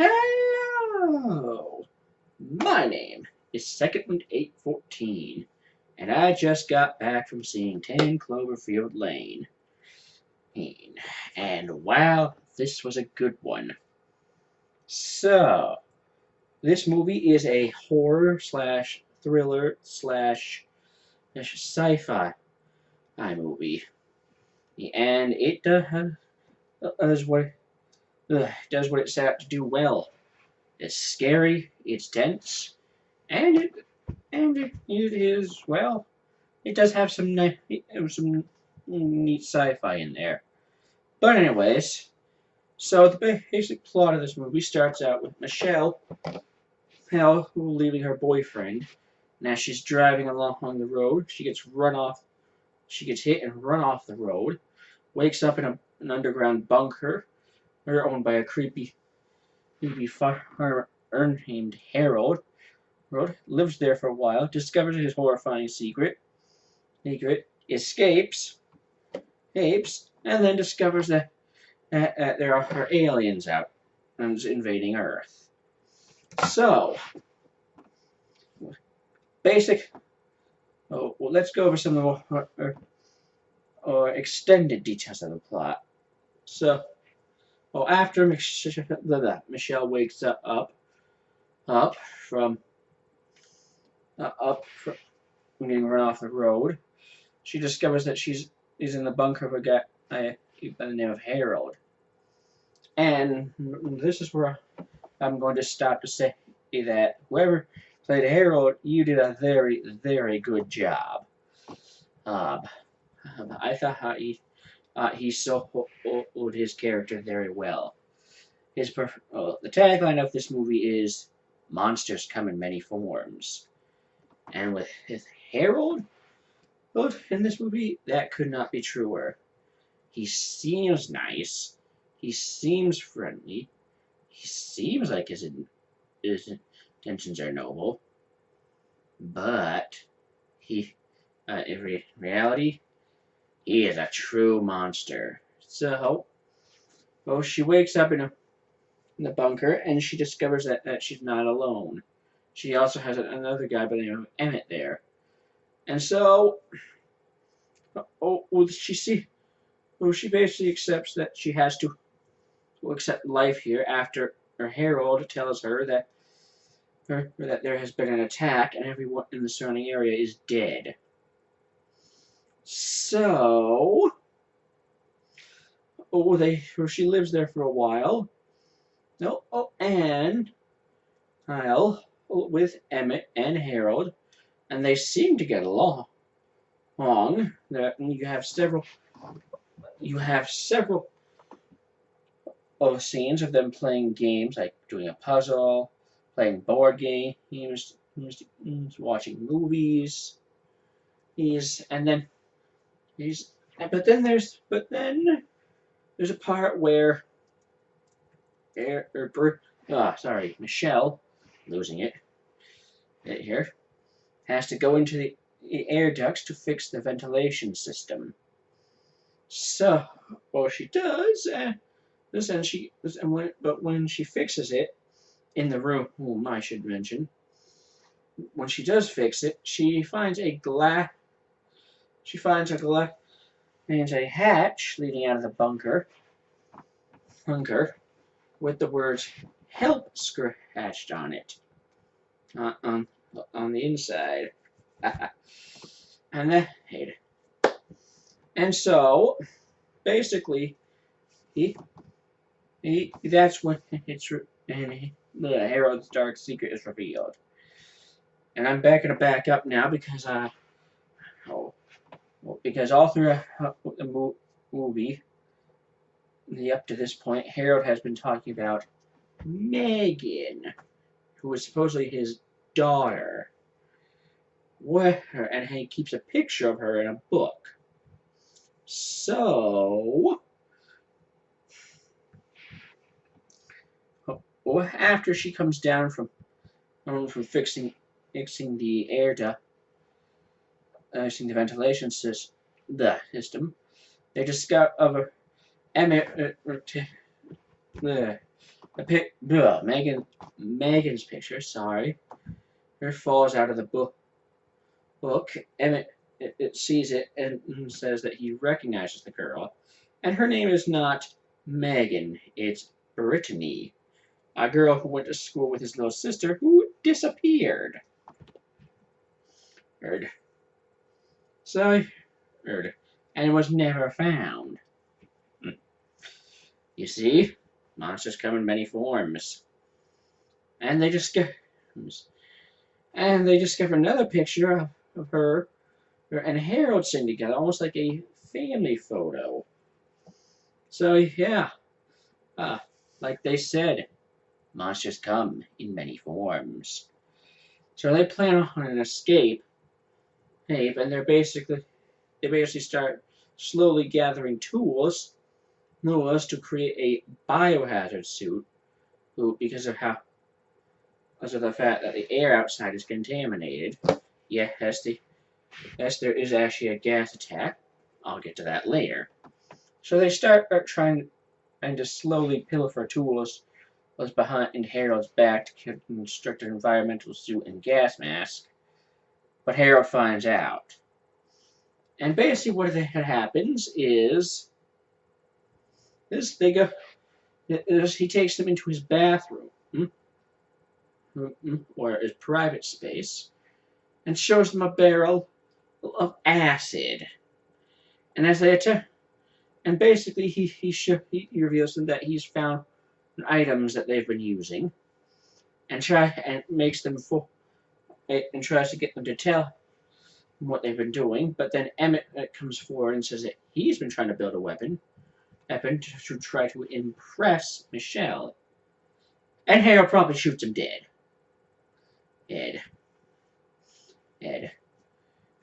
Hello! My name is Secondwind 814, and I just got back from seeing 10 Cloverfield Lane. And wow, this was a good one. So, this movie is a horror slash thriller slash sci-fi movie. And it does what it set out to do well. It's scary, it's tense, and it is, well, it does have some neat sci-fi in there. But anyways, so the basic plot of this movie starts out with Michelle, leaving her boyfriend. Now she's driving along the road. She gets hit and run off the road. Wakes up in an underground bunker, owned by a creepy farmer named Harold. Lives there for a while, discovers his horrifying secret, escapes, and then discovers that there are aliens out and invading Earth. So, let's go over some of the more extended details of the plot. So, after Michelle wakes up from getting run off the road, she discovers that she's in the bunker of a guy by the name of Harold. And this is where I'm going to stop to say that whoever played Harold, you did a very, very good job. I thought he sold his character very well. The tagline of this movie is "Monsters come in many forms," and with Harold, in this movie, that could not be truer. He seems nice. He seems friendly. He seems like his intentions are noble. But in reality, he is a true monster. So, she wakes up in the bunker, and she discovers that she's not alone. She also has another guy by the name of Emmett there. And so, she basically accepts that she has to accept life here after her Harold tells her that there has been an attack and everyone in the surrounding area is dead. So, she lives there for a while. And with Emmett and Harold, and they seem to get along. You have several scenes of them playing games, like doing a puzzle, playing board games, watching movies. But then there's a part where Michelle, losing it here, has to go into the air ducts to fix the ventilation system. So, she does, but when she fixes it in the room, I should mention, when she does fix it, she finds a hatch leading out of the bunker with the words "Help" scratched on it, on the inside. And so, basically, that's when Harold's dark secret is revealed. And I'm going to back up now because all through the movie, up to this point, Harold has been talking about Megan, who is supposedly his daughter. And he keeps a picture of her in a book. So, after she comes down from fixing the air duct, fixing the ventilation system, they discover Emmett Megan's picture, sorry, her falls out of the book. Emmett it sees it and says that he recognizes the girl, and her name is not Megan, it's Brittany, a girl who went to school with his little sister who disappeared. Heard. So, heard. And was never found. You see, monsters come in many forms. And they discover another picture of her and Harold sitting together, almost like a family photo. So yeah, like they said, monsters come in many forms. So they plan on an escape, and they basically start slowly gathering tools to create a biohazard suit, because of the fact that the air outside is contaminated. Yes, there is actually a gas attack. I'll get to that later. So they start trying and to slowly pilfer tools was behind Harold's back to construct an environmental suit and gas mask. But Harold finds out. And basically what happens is he takes them into his bathroom, or his private space, and shows them a barrel of acid. And as they attempt, and basically he reveals to them that he's found items that they've been using, and makes them and tries to get them to tell what they've been doing. But then Emmett comes forward and says that he's been trying to build a weapon to try to impress Michelle, and Harold probably shoots him dead. Ed.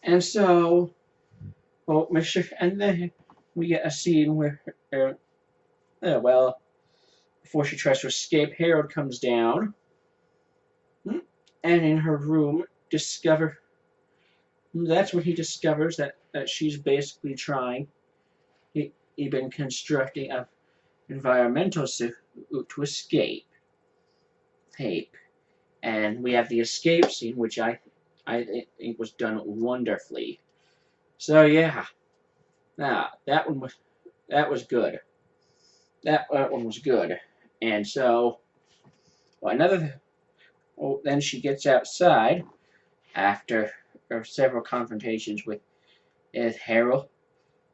And so, and then we get a scene where, before she tries to escape, Harold comes down, and in her room that's when he discovers that she's basically trying. He's been constructing an environmental suit to escape. And we have the escape scene, which I think was done wonderfully. So yeah, that was good. That one was good. And so, then she gets outside after several confrontations with Harold,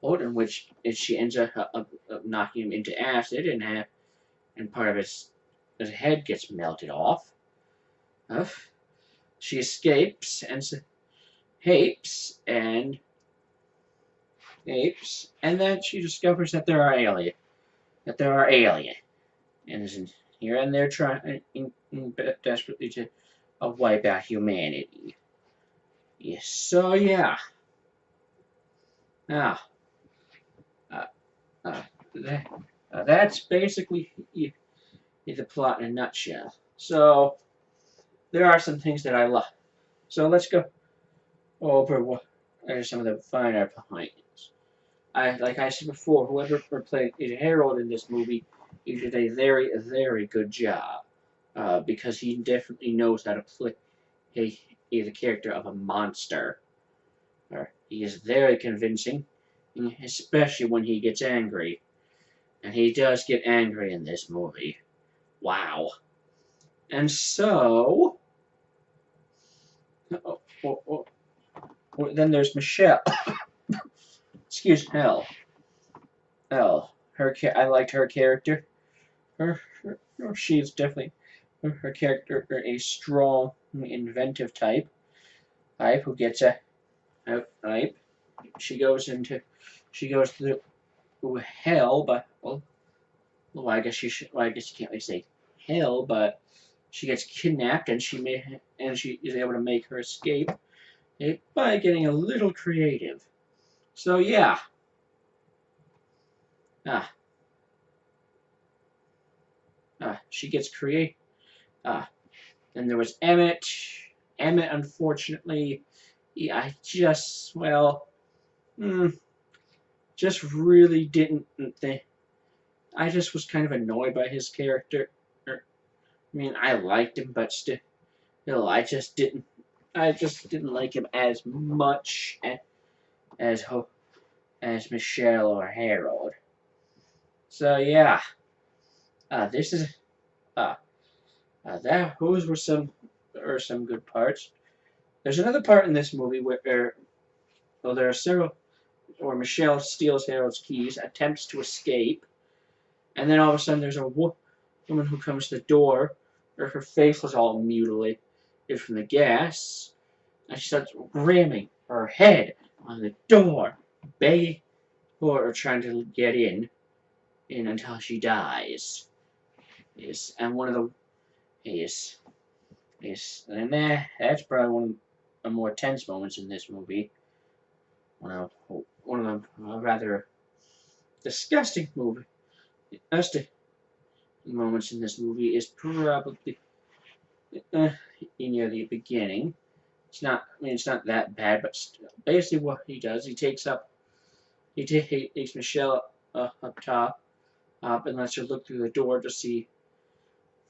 in which she ends up knocking him into acid, and part of his head gets melted off. She escapes and then she discovers that there are alien, and here and they're trying desperately to wipe out humanity. Yes, so yeah. Now, that's basically the plot in a nutshell. So there are some things that I love. So let's go over what are some of the finer points. Like I said before, whoever played Harold in this movie, he did a very, very good job, because he definitely knows how to play the character of a monster. He is very convincing, especially when he gets angry. And he does get angry in this movie. Wow. And so, then there's Michelle. Excuse me, I liked her character. She's definitely her character, a strong, inventive type who gets type. She goes through hell, but I guess you can't really say hell, but she gets kidnapped, and she is able to make her escape by getting a little creative. So yeah. She gets creative. Then there was Emmett. Emmett, unfortunately, I just really didn't think I just was kind of annoyed by his character. I mean, I liked him, but still, I just didn't. I just didn't like him as much as as Michelle or Harold. So yeah, this is uh, those were some good parts. There's another part in this movie where well, there are several where Michelle steals Harold's keys, attempts to escape, and then all of a sudden there's a woman who comes to the door, her face was all mutilated from the gas, and she starts ramming her head on the door, begging for her trying to get in until she dies. Yes, and one of the yes, and that's probably one of the more tense moments in this movie. One of the rather disgusting moments in this movie is probably near the beginning. It's not. I mean, it's not that bad, but basically what he does, he takes Michelle up top, and lets her look through the door to see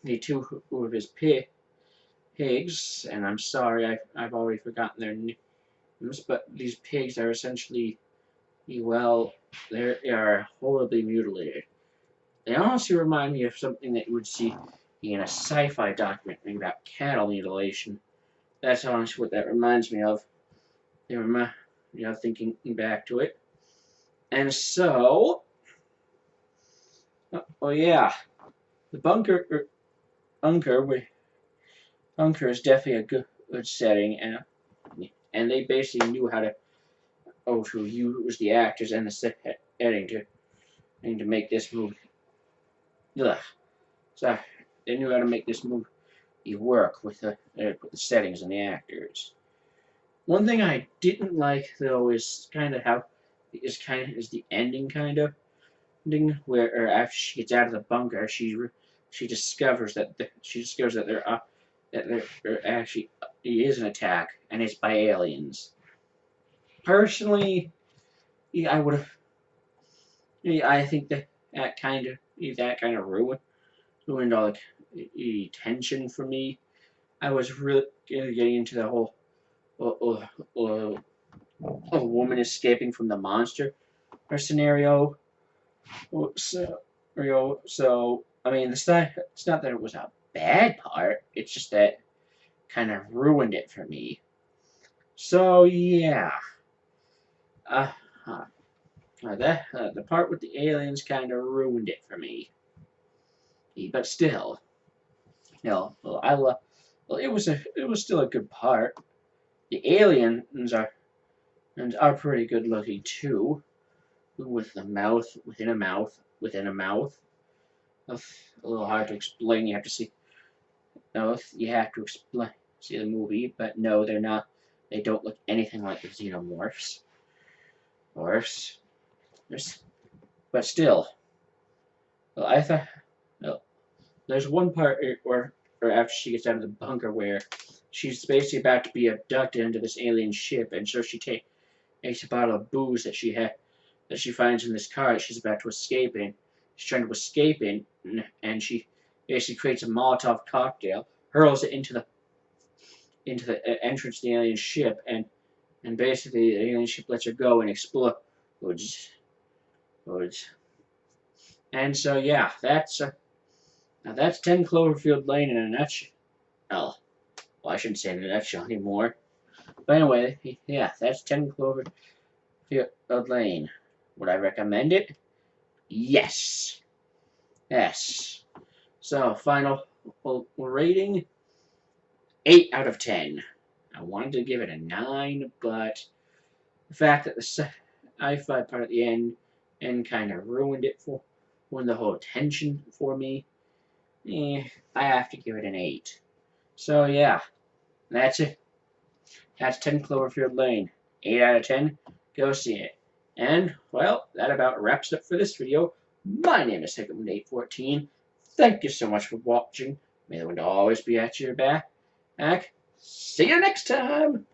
the two of his pigs. And I'm sorry, I've already forgotten their names, but these pigs are essentially, well, they are horribly mutilated. They honestly remind me of something that you would see in a sci-fi documentary about cattle mutilation. That's honestly what that reminds me of. They remind me of thinking back to it. And so, oh yeah, the bunker is definitely a good setting, and they basically knew how to to use the actors and the setting to make this movie. Ugh, so they knew how to make this movie work with the settings and the actors. One thing I didn't like though is is the ending kind of ending where after she gets out of the bunker she discovers that there actually is an attack and it's by aliens. Personally, yeah, I would have. Yeah, I think that kind of ruined all the tension for me. I was really getting into the whole uh, uh, a woman escaping from the monster scenario. So I mean, it's not that it was a bad part. It's just that kind of ruined it for me. So yeah, uh, uh, the part with the aliens kind of ruined it for me. But still, well, I love. Well, it was still a good part. The aliens are pretty good looking too, with the mouth within a mouth within a mouth. A little hard to explain. You have to see. No, you have to explain see the movie, but no, they're not. They don't look anything like the xenomorphs. Morphs. But still, well, I thought. Well, there's one part where after she gets out of the bunker where she's basically about to be abducted into this alien ship, and so she takes a bottle of booze that she finds in this car that she's about to escape in. She's trying to escape in, and she basically creates a Molotov cocktail, hurls it into the entrance of the alien ship, and basically the alien ship lets her go and explodes. And so yeah, that's 10 Cloverfield Lane in a nutshell. Well, I shouldn't say in a nutshell anymore. But anyway, yeah, that's 10 Cloverfield Lane. Would I recommend it? Yes. Yes. So, final rating 8 out of 10. I wanted to give it a 9, but the fact that the sci-fi part at the end kind of ruined the whole tension for me, I have to give it an 8. So, yeah, that's it. That's 10 Cloverfield Lane. 8 out of 10. Go see it. And, well, that about wraps it up for this video. My name is Hickman814. Thank you so much for watching. May the wind always be at your back. See you next time.